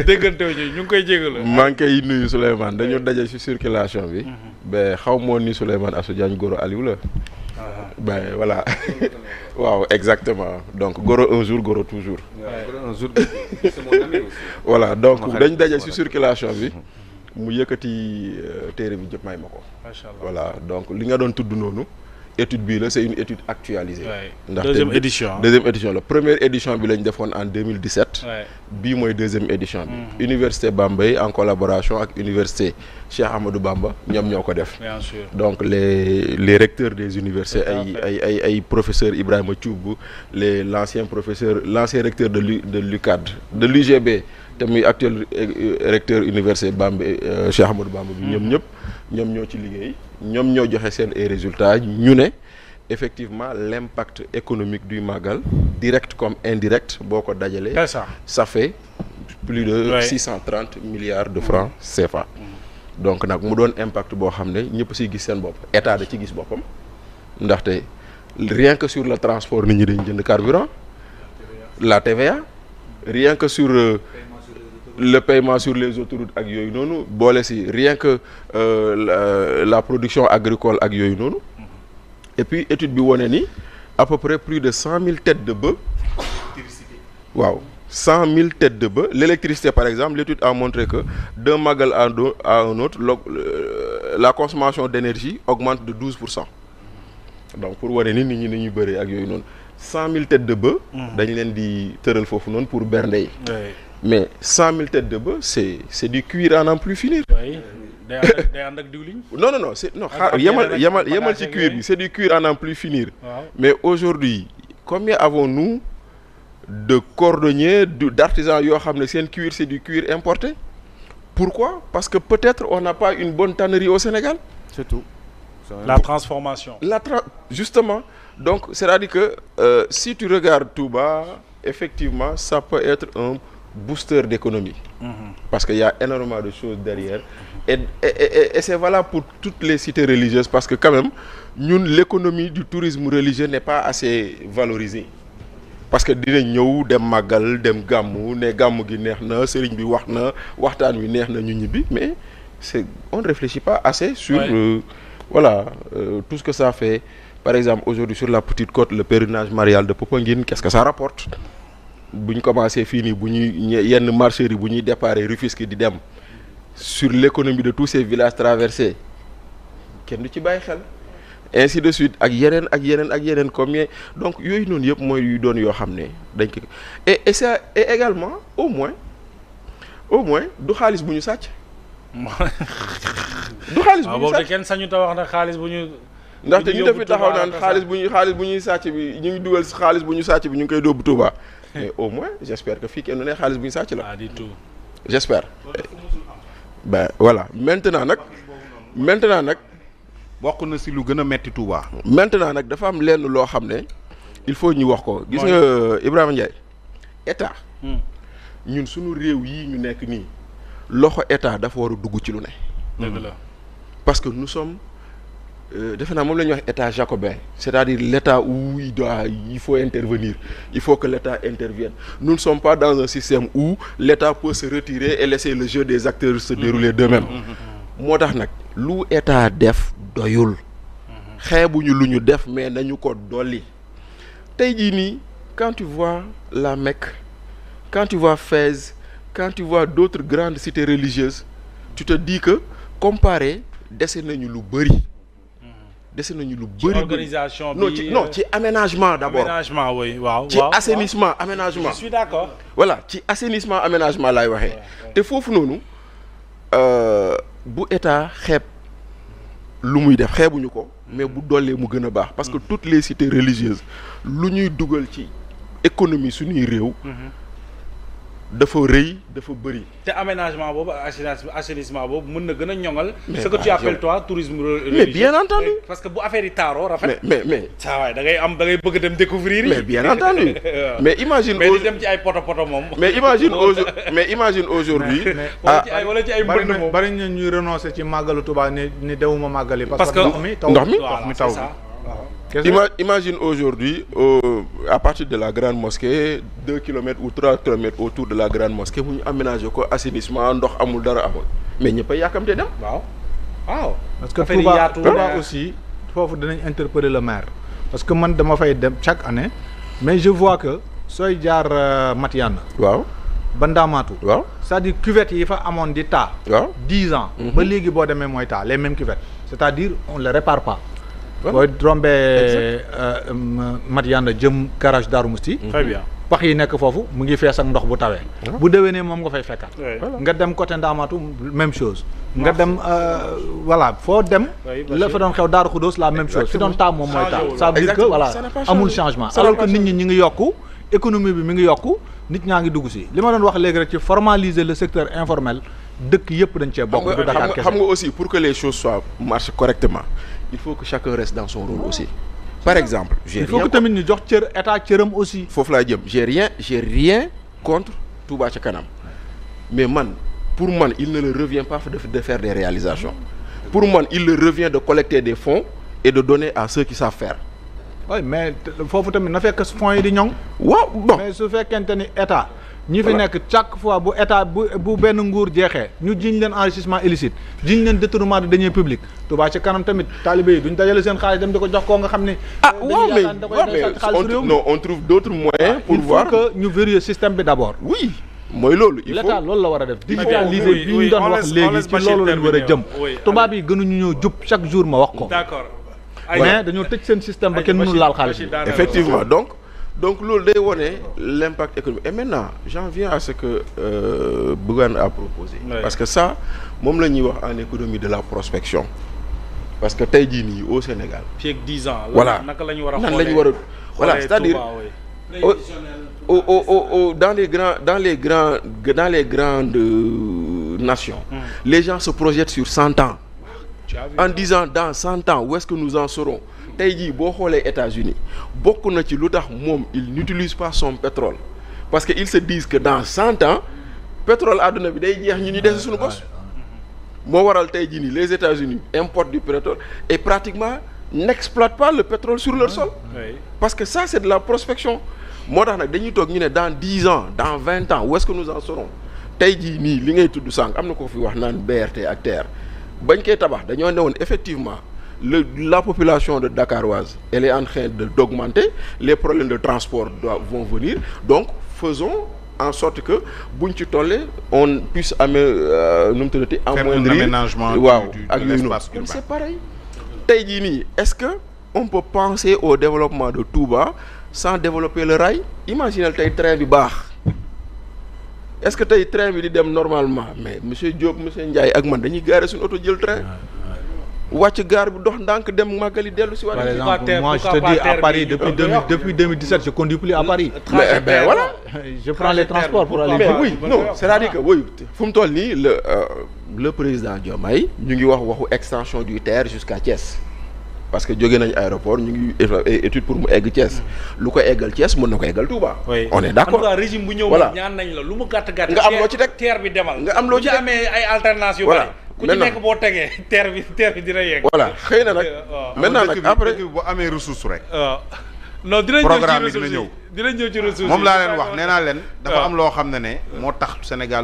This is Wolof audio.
déggante ñu ngi koy jégalu. maa ngi koy nuyu Souleymane dañu daje ci circulation bi. ba xaw moo ni Souleymane Assou Diagne Goro Aliou la. Ben voilà. waaw exactement donc Goro un jour Goro toujours. Goro un jour c'est mon ami aussi. voilà donc dañ daje ci circulation bi. mu yëkkati téere bi jëpp may ma ko. macha allah voilà donc li nga doon tudd noonu. étude bii la c'est une étude actualisée. ndaxte deuxième édition la première édition bi lañ defoon en 2017. bii mooy deuxième édition bi. Université Bambey en collaboration ak Université Cheikh Ahmadou Bamba ñoom ñoo ko def. bien sûr donc les recteurs des universités ay professeur Ibrahima Thioub l'ancien recteur de l'UCAD de l'UGB te muy actuel recteur université Bambey Cheikh Ahmadou Bamba bi ñoom ñoo ci liggéey ñoom ñoo joxe seen ay résultats ñu ne effectivement l'impact économique du Magal direct comme indirect boo ko dajalee ça fait plus de 630 milliards de francs CFA. donc nag mu doon impact boo xam ne ñëpp siy gis seen bopp état da ci gis boppam ndaxte rien que sur le transport nit ñi dañ jënd carburant la TVA rien que sur le paiement sur les autoroutes ak yooyu noonu boole si rien que la production agricole ak yooyu noonu et puis étude bi wone ni à peu près plus de 100 000 têtes de bœuf waaw 100 000 têtes de bœuf l'électricité par exemple l'étude a montré que d'un Magal à un autre la consommation d'énergie augmente de 12%. donc pour wane ni nit ñi nañuy bëree ak yooyu noonu 100 000 têtes de bœuf dañ leen di tëral foofu noonu pour bernde yi mais 100 000 têtes de bœuf c'est du cuir à n'en plus finir. oui day ànd ak diwlin. non c'est non xaar yemal ci cuir bi c'est du cuir à n'en plus finir. mais aujourd'hui combien avons-nous de cordonniers d'artisans yoo xam ne seen cuir c'est du cuir importé. pourquoi parce que peut-être on n'a pas une bonne tannerie au Sénégal. c'est tout. la transformation. justement donc c'est-à-dire que si tu regardes Touba effectivement ça peut être un booster d'économie. Parce qu'il y a énormément de choses derrière et c'est valable pour toutes les cités religieuses parce que quand même ñun l'économie du tourisme religieux n'est pas assez valorisée parce que dinañ ñëw dem màggal dem gàmmu ne gàmmu gi neex na sëriñ bi wax na waxtaan wi neex na ñu ñibbi mais on ne réfléchit pas assez sur tout ce que ça fait. Par exemple aujourd'hui sur la Petite Côte le pèlerinage marial de Popenguine qu'est-ce que ça rapporte bu ñu commencé fii nii bu ñuy yenn marcheurs yi bu ñuy déparé Rufisque di dem sur l'économie de tous ces villages traversés kenn du ci bàyyi xel ainsi de suite ak yeneen combien donc yooyu noonu yëpp mooy yu doon yoo xam ne dañ ko et ça et également au moins du xaalis bu ñu sàcc. du xaalis bu ñu sàcc kenn sañu ta wax na xaalis bu ñu. ndaxte ñu defi taxaw naan xaalis bu ñuy sàcc bi ñu ngi dugal xaalis bu ñu sàcc bi ñu ngi koy dóobu Touba. mais au moins j'espère que fii kenn du ne xaalis bu ñu sàcc la. du tout. j'espère. ben voilà maintenant nag. bokk na si lu gën a metti Touba. maintenant nag dafa am lenn loo xam ne il faut ñu wax ko. gis nga Ibrahima Ndiaye état. ñun suñu réew yii ñu nekk nii loxo état dafa war a dugg ci lu ne. dëgg la parce que nous sommes. defe naa moom la ñuy wax état jacobin c'est-à-dire l'état où il faut intervenir il faut que l'état intervienne nous ne sommes pas dans un système où l'état peut se retirer et laisser le jeu des acteurs se dérouler d'eux-mêmes moo tax nag lu état def doyul xeebuñu lu ñu def mais nañu ko dolli tey jii nii quand tu vois la Mecque quand tu vois Fès quand tu vois d'autres grandes cités religieuses tu te dis que comparé dese nañu lu bari dese nañu lu bëri organisation bi ci aménagement d'abord aménagement oui waaw ci assainissement aménagement je suis d'accord voilà ci assainissement aménagement laay waxee te foofu noonu bu état xeeb lu muy def xeebuñu ko mais bu dollee mu gën a baax parce que toutes les cités religieuses lu ñuy dugal ci économie suñuy réew dafa rëy dafa bëri. te aménagement boobu assainissement boobu mën na gën a ñoŋal. ce que tu appelles toi tourisme religieux. mais bien entendu. parce que bu affaire yi taaroo rafet. mais saa waay da ngay bëgg dem découvrir yi. mais bien entendu. mais imagine. mais di dem ci ay poto moom. mais imagine aujourd'hui. wala ci ay mbënd moom bari na ñuy renoncer ci màggalu Tuubaa ni dewuma màggali. parce que ndox mi taw waaw Imagine aujourd'hui à partir de la grande mosquée 2 kilomètres ou 3 kilomètres autour de la grande mosquée bu ñu aménager ko assainissement ndox amul dara amul mais ñëpp a yàkkamte dem. waaw. parce que Touba aussi foofu dinañ interpeller le maire parce que man dama fay dem chaque année mais je vois que sooy jaar Matiane. waaw. ba Ndamaatu. waaw c'est-à-dire cuvettes yi fa amoon di taa. waaw 10 ans. ba léegi boo demee mooy taa les mêmes cuvettes c'est-à-dire on les répare pas. booy rombee Madiana jëm garage Darou Mousti. très bien. pax yi nekk foofu mu ngi fees ak ndox bu tawee. bu déwénee moom nga fay fekkaat. nga dem côté Ndamatou même chose. nga dem voilà foo dem. la fa doon xew Darou Khoudoss la même chose fi doon taa moom mooy taa. ça veut dire que voilà amul changement. alors que nit ñi ngi yokku économie bi mi ngi yokku nit ñaa ngi dugg si li ma doon wax léegi rek ci formaliser le secteur informel dëkk yëpp dañ cee bokk. du Dakar kese xam nga aussi pour que les choses marchent correctement il faut que chacun reste dans son rôle aussi. par exemple il faut que tamit ñu jox cër état cëram aussi. foofu laa jëm j'ai rien contre Touba ca kanam mais pour man il ne leur revient pas de faire des réalisations pour man il leur revient de collecter des fonds et de donner à ceux qui savent faire. oui mais foofu tamit na fekk fonds yi di ñoŋ. waaw bon mais su fekkente ni état. ñi fi nekk chaque fois bu état bu benn nguur jeexee ñu jiñ leen enrichissement illicite jiñ leen détournement de deniers publics Touba ci kanam tamit taalibe yi duñ dajale seen xaalis dem di ko jox koo nga xam ne. waaw mais non on trouve d'autres moyens. pour voir il faut que ñu vérifier système bi d'abord. oui mooy loolu. il faut l'état loolu la war a def. digitaliser bi ñu doon wax léegi ci loolu lañ war a jëm. tubaab yi gënuñu ñoo jub chaque jour ma wax ko. d'accord mais dañoo tëj seen système ba kenn mënul laal xaalis bi. effectivement donc loolu day wone l'impact économique et maintenant j'en viens à ce que Bougane a proposé. parce que ça moom la ñuy wax en économie de la prospection parce que tey jii nii au Sénégal. fii ak 10 ans. voilà naka la ñu war a nan la ñu war a voilà c'est-à-dire dans les grandes nations. les gens se projettent sur 100 ans. en disant dans 100 ans où est-ce que nous en serons. tey jii boo xoolee États-Unis bokk na ci lu tax moom il n'utilise pas son pétrole parce que ils se disent que dans 100 ans pétrole àdduna bi day jeex ñu dese suñu bos. moo waral tey jii nii les États-Unis importent du pétrole et pratiquement n'exploitent pas le pétrole sur leur sol. parce que ça c'est de la prospection. moo tax nag dañuy toog ñu ne dans 10 ans dans 20 ans où est-ce que nous en serons tey jii nii li ngay tudd sànq am na ko fi wax naan BRT ak TER bañ koy tabax dañoo newoon effectivement. La population de Dakaroise elle est en train d'augmenter les problèmes de transport vont venir donc faisons en sorte que buñ ci tollee on puisse nu mu tuddati amoindrir waaw ak yooyu noonu c'est pareil tey jii nii est-ce que on peut penser au développement de Touba sans développer le rail imaginez tey train bi baax est-ce que tey train bi di dem normalement mais monsieur Diop monsieur Ndiaye ak man dañuy garer suñu oto jël train wàcc gaar bi dox ndànk dem màggali dellu si. par exemple moi je te dis à Paris depuis 2017 je conduis plus à Paris. mais voilà. je prends les transports pour aller. mais oui non c'est-à-dire que oui fu mu toll nii le président Diomaye ñu ngi waxu extension du TER jusqu'à Thiès parce que jóge nañ aéroport ñu ngi étude pour mu egg Thiès lu ko eggal Thiès mën na ko eggal Touba. on est d'accord en tout cas régime bu ñëw moom ñaan nañ la lu mu gàtt gàtt. nga am loo ci teg TER bi demal. nga am loo ci teg amee ay alternance yu bari. ku ci nekk boo tegee TER bi dina yegg. voilà xëy na nag. maintenant nag après boo amee ressource rek. non dinañ programme bi dina ñëw dinañ ñëw ci ressources moom laa leen wax nee naa leen. dafa am loo xam ne moo tax Sénégal.